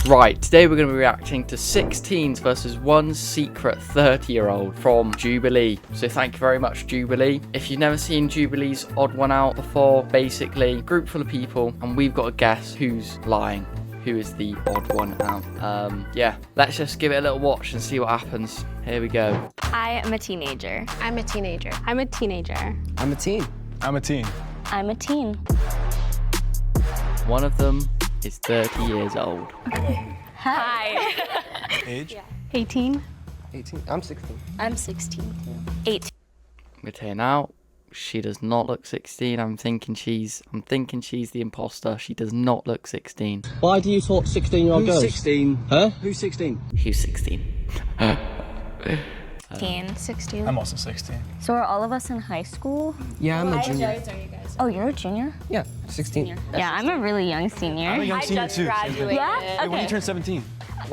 Right, today we're going to be reacting to 6 teens versus one secret 30-year-old from Jubilee. So thank you very much, Jubilee. If you've never seen Jubilee's Odd One Out before, basically, a group full of people, and we've got to guess who's lying. Who is the odd one out? Yeah, let's just give it a little watch and see what happens. Here we go. I am a teenager. I'm a teenager. I'm a teenager. I'm a teen. I'm a teen. I'm a teen. One of them is 30 years old. Hi. Age? Yeah. 18. 18. I'm 16. I'm 16 too. 18. I'm gonna tell you now, she does not look 16. I'm thinking she's the imposter. She does not look 16. Why do you talk 16-year-old girls? 16? Huh? Who's 16? She's 16. 16. I'm also 16. So are all of us in high school? Yeah, I'm a junior. Are you guys? Oh, you're a junior? Yeah, 16. Yeah, I'm a really young senior. I'm a young senior too. Yeah? Hey, when you Okay. turn 17?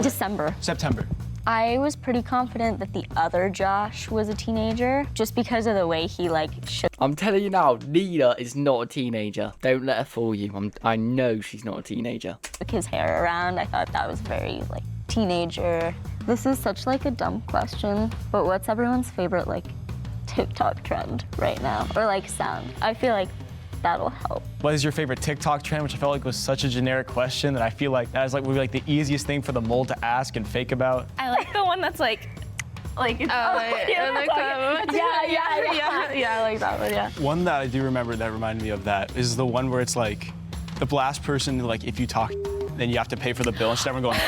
December. September. I was pretty confident that the other Josh was a teenager just because of the way he shook I'm telling you now, Nina is not a teenager. Don't let her fool you. I know she's not a teenager. his hair around. I thought that was very teenager. This is such a dumb question, but what's everyone's favorite TikTok trend right now? Or sound? I feel like that'll help. What is your favorite TikTok trend? Which I felt like was such a generic question that I feel like that would be the easiest thing for the mole to ask and fake about. I like the one that's Yeah, I like that one, yeah. One that I do remember that reminded me of that is the one where it's the last person, if you talk, then you have to pay for the bill and everyone going,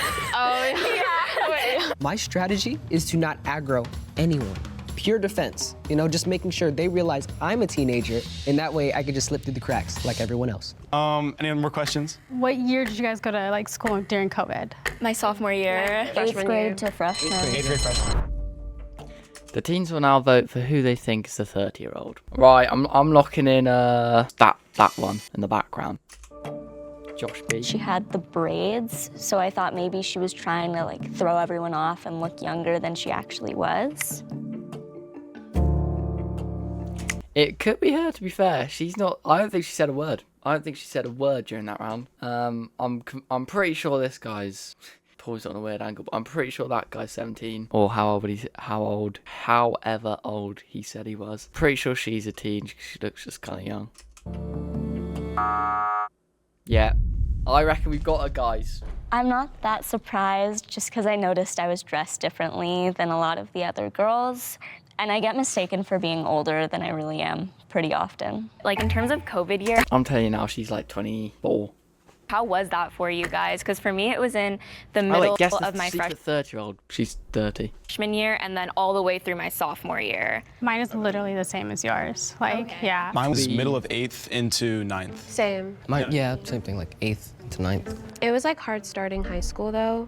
My strategy is to not aggro anyone. Pure defense, just making sure they realize I'm a teenager, and that way I can just slip through the cracks like everyone else. any more questions? What year did you guys go to school during COVID? my sophomore year. 8th grade to freshman. 8th grade freshman. The teens will now vote for who they think is the 30-year-old. Right, I'm locking in that one in the background. Josh B. She had the braids, so I thought maybe she was trying to throw everyone off and look younger than she actually was. It could be her, to be fair. She's not. I don't think she said a word. I don't think she said a word during that round. I'm pretty sure this guy's paused on a weird angle, but I'm pretty sure that guy's 17 or however old he said he was. Pretty sure she's a teen. She looks just kind of young. Yeah, I reckon we've got her, guys. I'm not that surprised just because I noticed I was dressed differently than a lot of the other girls. And I get mistaken for being older than I really am pretty often. In terms of COVID year, I'm telling you now, she's 24. how was that for you guys? Because for me, it was in the middle guess of the my secret 30-year-old. She's 30. freshman year and then all the way through my sophomore year. Mine is literally the same as yours. Yeah. Mine was middle of 8th into 9th. Same. Yeah, same thing, 8th to 9th. It was hard starting high school though,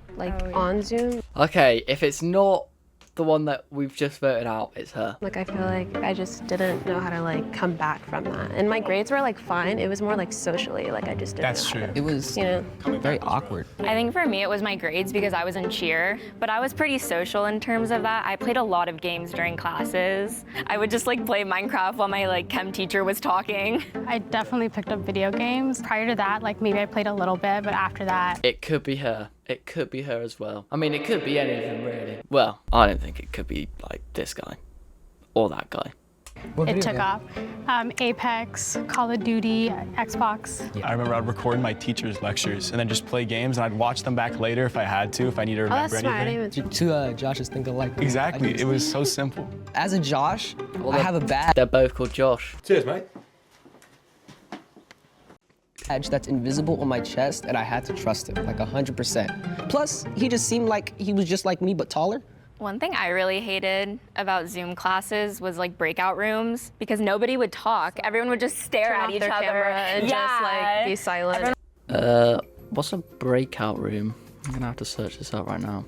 on Zoom. Okay, if it's not the one that we've just voted out, it's her. I feel I just didn't know how to come back from that. And my grades were fine. It was more socially, I just didn't That's know how true. It was very awkward. I think for me, it was my grades because I was in cheer, but I was pretty social in terms of that. I played a lot of games during classes. I would just play Minecraft while my chem teacher was talking. I definitely picked up video games. Prior to that, maybe I played a little bit, but after that, It could be her. It could be her as well. I mean, it could be any of them, really. Well, I don't think it could be, this guy. Or that guy. it took off. Apex, Call of Duty, Xbox. I remember I'd record my teacher's lectures and then just play games, and I'd watch them back later if I had to, if I needed to remember that's smart. I anything. didn't even Two Joshes think alike. Exactly, it was so simple. As a Josh, I have a badge They're both called Josh. Cheers, mate. that's invisible on my chest, and I had to trust him, 100%. Plus, he just seemed like he was just like me, but taller. One thing I really hated about Zoom classes was breakout rooms because nobody would talk. Everyone would just stare turn at off each their other camera and just be silent. What's a breakout room? I'm gonna have to search this up right now.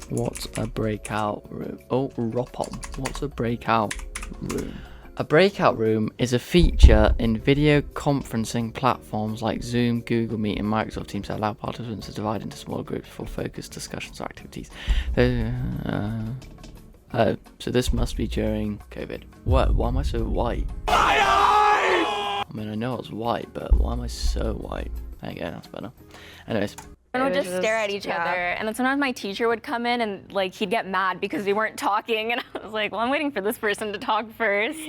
What's a breakout room? Oh, Ropom. What's a breakout room? A breakout room is a feature in video conferencing platforms like Zoom, Google Meet, and Microsoft Teams that allow participants to divide into smaller groups for focused discussions or activities. Oh, so this must be during COVID. What? Why am I so white? I mean, I know I was white, but why am I so white? There you go, that's better. Anyways, And we'd It was just stare at each yeah. other. And then sometimes my teacher would come in and like he'd get mad because we weren't talking. And I was like, well, I'm waiting for this person to talk first.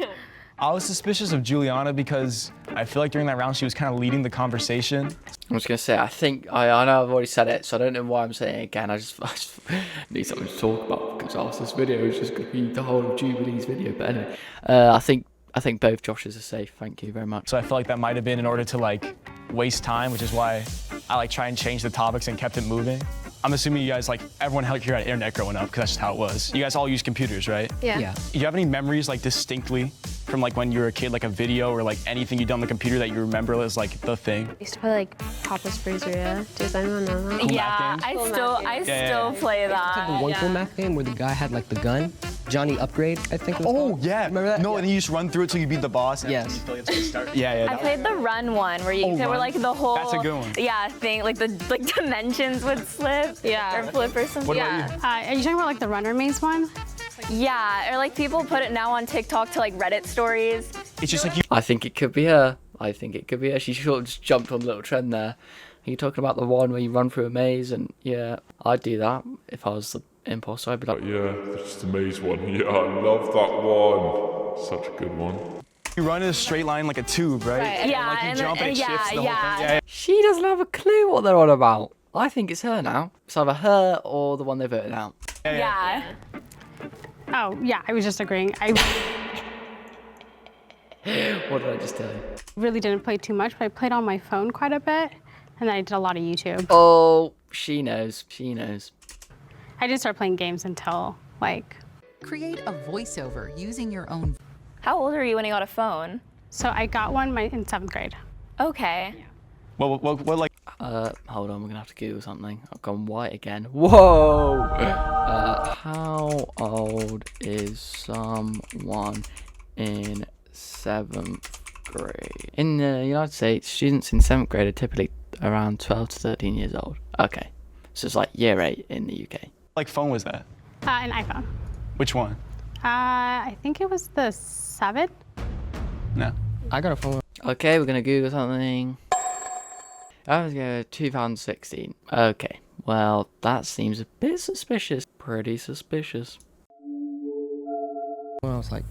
I was suspicious of Juliana because I feel like during that round she was kind of leading the conversation. I was going to say, I think, I know I've already said it, so I don't know why I'm saying it again. I just need something to talk about because else this video is just going to be the whole of Jubilee's video. But anyway, I think both Joshes are safe. Thank you very much. So I feel like that might have been in order to like waste time, which is why I like try and change the topics and kept it moving. I'm assuming you guys, like, everyone here had internet growing up because that's just how it was. You guys all use computers, right? Yeah. Do you have any memories, like, distinctly from, like, when you were a kid, like a video or, like, anything you done on the computer that you remember as, like, the thing? I used to play like Papa's Freezeria. Does anyone know that? Cool Yeah, math I games? still play The that. one cool math game where the guy had like the gun, Johnny Upgrade, I think it was Oh, called. yeah. Remember that? No, Yeah. and you just run through it till you beat the boss. And Yes. you feel like it's gonna start. Yeah. I that- played the run one where you Oh, where run? like the whole That's a good one. yeah thing like the dimensions would slip Yeah. or flip or something. What yeah. about you? Are you talking about like the runner maze one? Yeah, or like people put it now on TikTok to like Reddit stories. It's just like you. I think it could be her. She sort of just jumped on a little trend there. You're talking about the one where you run through a maze, and yeah, I'd do that if I was the imposter. I'd be like, Yeah, that's the maze one. Yeah, I love that one. Such a good one. You run in a straight line like a tube, right? And, Yeah, like you and jump then- and it shifts the whole yeah. thing. Yeah. she doesn't have a clue what they're on about. I think it's her now. It's either her or the one they voted out. Yeah. Oh, yeah, I was just agreeing. I What did I just tell you? really didn't play too much, but I played on my phone quite a bit, and I did a lot of YouTube. Oh, she knows. She knows. I didn't start playing games until like, Create a voiceover using your own. How old were you when you got a phone? so I got one in 7th grade. Okay. What like? Hold on, we're gonna have to Google something. I've gone white again. Whoa! How old is someone in 7th grade? In the United States, students in 7th grade are typically around 12 to 13 years old. Okay, so it's like year 8 in the UK. Like phone was that? An iPhone. Which one? I think it was the 7. No. I got a phone. Okay, we're gonna Google something. I was going 2016. Okay, well, that seems a bit suspicious. Pretty suspicious. When I was like,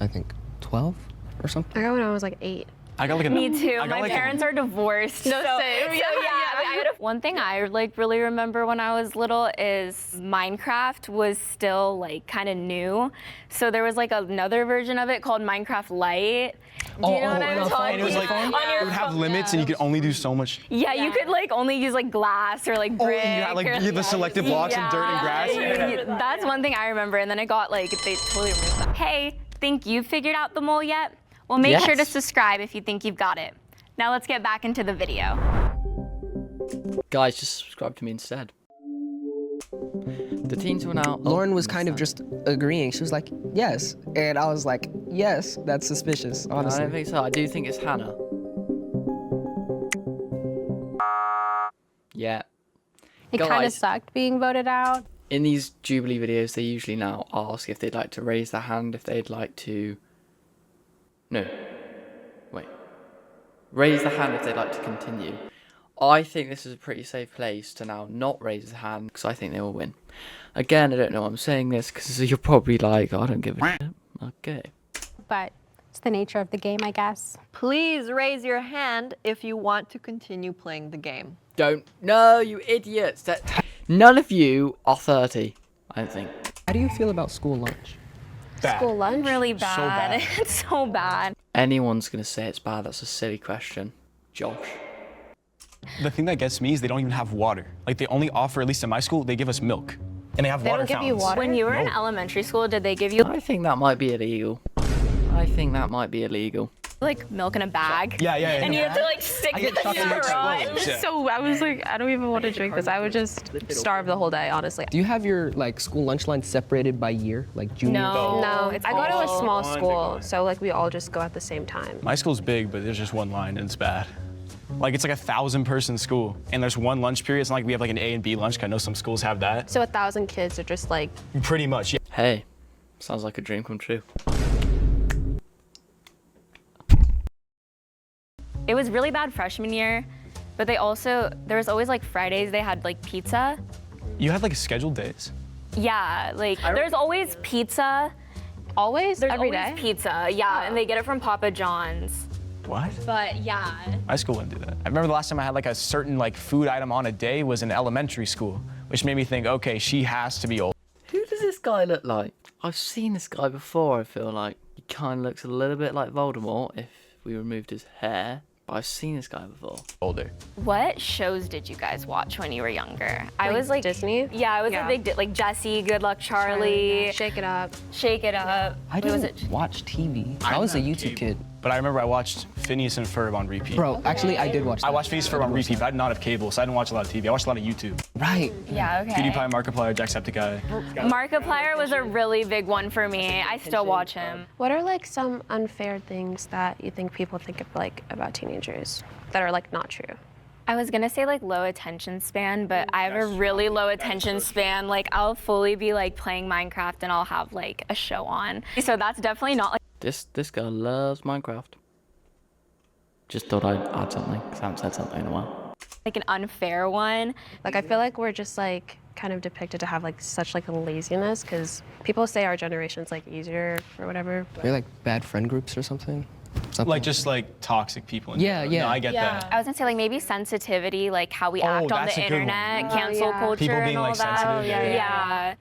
I think 12 or something. I got when I was like 8. I got like a. Me too. I got My like parents are divorced. No, so, same. So yeah, one thing I like really remember when I was little is Minecraft was still like kind of new. So there was like another version of it called Minecraft Lite. Do you know what I'm talking And it was like about? it would have limits, and you could only do so much. Yeah, you could like only use like glass or like brick. and you had like or, you had the selective blocks and dirt and grass. Yeah, that's one thing I remember. And then it got like they totally removed that. Hey, think you've figured out the mole yet? Well, make sure to Yes. subscribe if you think you've got it. Now let's get back into the video. Guys, just subscribe to me instead. The teens went out. Lauren was kind of just agreeing. She was like, yes. And I was like, yes, that's suspicious, I honestly. don't think so. I do think it's Hannah. Yeah. It kind of Guys. sucked being voted out. In these Jubilee videos, they usually now ask if they'd like to raise their hand, if they'd like to... No. Wait. Raise the hand if they'd like to continue. I think this is a pretty safe place to now not raise the hand, because I think they will win. Again, I don't know why I'm saying this, because you're probably like, I don't give a shit. Okay. But it's the nature of the game, I guess. Please raise your hand if you want to continue playing the game. Don't. No, you idiots. None of you are 30, I don't think. How do you feel about school lunch? Bad. School lunch? Really bad. bad. It's so bad. Anyone's going to say it's bad. That's a silly question. Josh. The thing that gets me is they don't even have water. Like they only offer, at least in my school, they give us milk, and they have They water don't give you fountains. water? When you were in elementary school, did they give you I think that might be illegal. like milk in a bag? Yeah. And you have to like stick I get the shocked and it straw in. explodes. Yeah. So I was like, I don't even want to drink this. I would just starve the whole day, honestly. Do you have your like school lunch line separated by year, like junior? No. No, I go to a all small one big school, line. so like we all just go at the same time. My school's big, but there's just one line, and it's bad. Like it's like 1,000-person school, and there's one lunch period. It's not like we have like an A and B lunch. 'Cause I know some schools have that. So 1,000 kids are just like, Pretty much, yeah. Hey, sounds like a dream come true. It was really bad freshman year. But there was always like Fridays they had like pizza. You had like scheduled days? Yeah, like there's always pizza. Always? There's Every always day? pizza, yeah, and they get it from Papa John's. What? But yeah. My school wouldn't do that. I remember the last time I had like a certain like food item on a day was in elementary school, which made me think, okay, she has to be old. Who does this guy look like? I've seen this guy before, I feel like. He kind of looks a little bit like Voldemort if we removed his hair. But I've seen this guy before. Older. What shows did you guys watch when you were younger? I Like was like Disney? Yeah, I was a big like Jessie, Good Luck Charlie, Shake It Up. Shake It Up. I didn't watch TV. I was a YouTube kid. But I remember I watched Phineas and Ferb on repeat. Bro, actually, I did watch that. I watched Phineas and Ferb on repeat, but I did not have cable, so I didn't watch a lot of TV. I watched a lot of YouTube. Right. Yeah, okay. PewDiePie, Markiplier, Jacksepticeye. Markiplier was a really big one for me. I still watch him. What are like some unfair things that you think people think of like about teenagers that are like not true? I was gonna say like low attention span, but I have a really low attention span. Like I'll fully be like playing Minecraft and I'll have like a show on. So that's definitely not like This girl loves Minecraft. Just thought I'd add something, because I haven't said something in a while. an unfair one. Like I feel like we're just like kind of depicted to have like such like a laziness because people say our generation's like easier or whatever. They're like bad friend groups or something. Like just like toxic people. In Yeah, general. yeah. No, I get that. I was gonna say like maybe sensitivity, like how we act on that's the a good one. internet, cancel culture People being and all like that. sensitive. Yeah.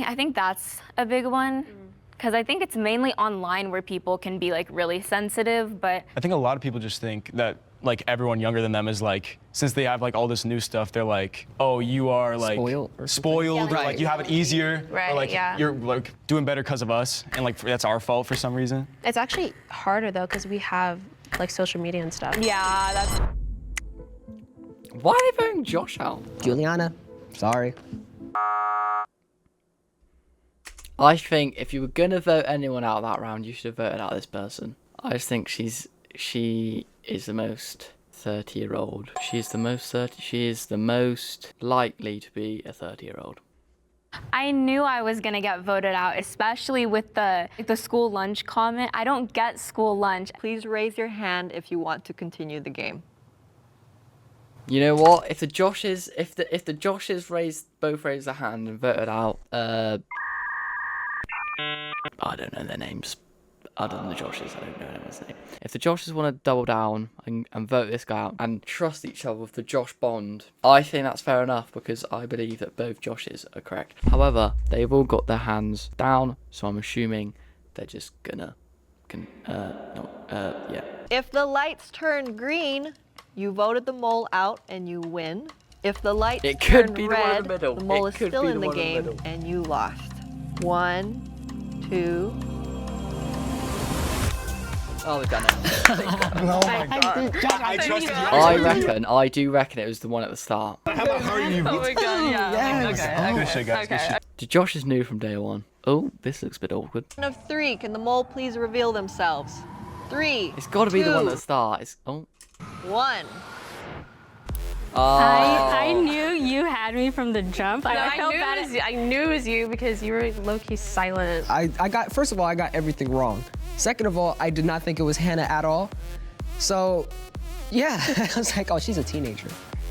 I think that's a big one. Because I think it's mainly online where people can be like really sensitive, but I think a lot of people just think that like everyone younger than them is like, since they have like all this new stuff, they're like, oh, you are like spoiled, or like you have it easier, Right, or like yeah. you're like doing better because of us, and like that's our fault for some reason. It's actually harder though because we have like social media and stuff. yeah, that's Why are they voting Josh out? Juliana, sorry. I think if you were gonna vote anyone out that round, you should have voted out this person. I just think she is the most 30-year-old. She is the most likely to be a 30-year-old. I knew I was gonna get voted out, especially with the school lunch comment. I don't get school lunch. Please raise your hand if you want to continue the game. You know what? If the Joshes both raised their hand and voted out, I don't know their names. Other than the Joshes, I don't know anyone's name. If the Joshes want to double down and vote this guy out and trust each other with the Josh bond, I think that's fair enough because I believe that both Joshes are correct. However, they've all got their hands down, so I'm assuming they're just gonna, yeah. If the lights turn green, you voted the mole out and you win. If the lights It could turn be the one in red, the middle. the mole It is could still be in the the one in the game middle. and you lost. 1, 2. Oh, we've done it. Oh my god. I trusted you. I do reckon it was the one at the start. How about hurry you? Oh my god, yeah. Good shit, guys. Good shit. Did Josh is new from day one? Oh, this looks a bit awkward. Of 3, can the mole please reveal themselves? 3. It's got to be the one at the 2, start. It's 1. I knew you had me from the jump. I felt bad. I knew it was you because you were low-key silent. First of all, I got everything wrong. Second of all, I did not think it was Hannah at all. So, yeah, I was like, oh, she's a teenager.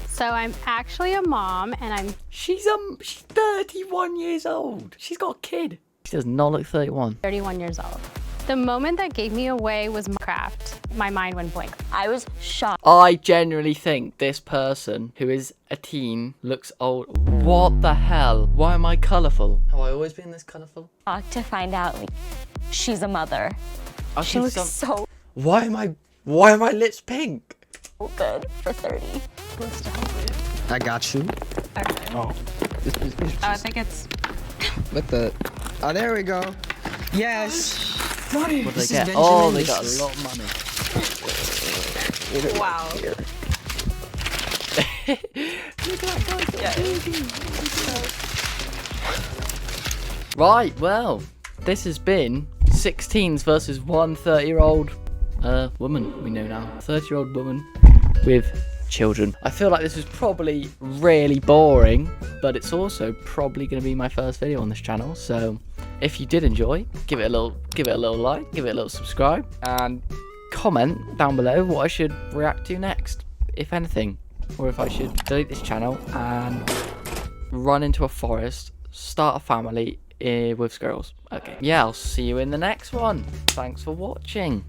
So I'm actually a mom, and she's 31 years old. She's got a kid. She does not look 31. 31 years old. The moment that gave me away was Minecraft. My mind went blank. I was shocked. I genuinely think this person who is a teen looks old. What the hell? Why am I colourful? Have I always been this colourful? To find out like she's a mother. She looks so Why am my lips pink? good for 30. I got you. Oh. I think it's. With the. Oh, there we go. Yes. What did they get? Oh, they got a lot of money. Wow. Look at that guy. Right, well, this has been 16s versus one 30-year-old woman we know now. 30-year-old woman with children. I feel like this was probably really boring, but it's also probably going to be my first video on this channel. So if you did enjoy, give it a little like, give it a little subscribe, and comment down below what I should react to next, if anything. or if I should delete this channel and run into a forest, start a family with squirrels. Okay, yeah, I'll see you in the next one. Thanks for watching.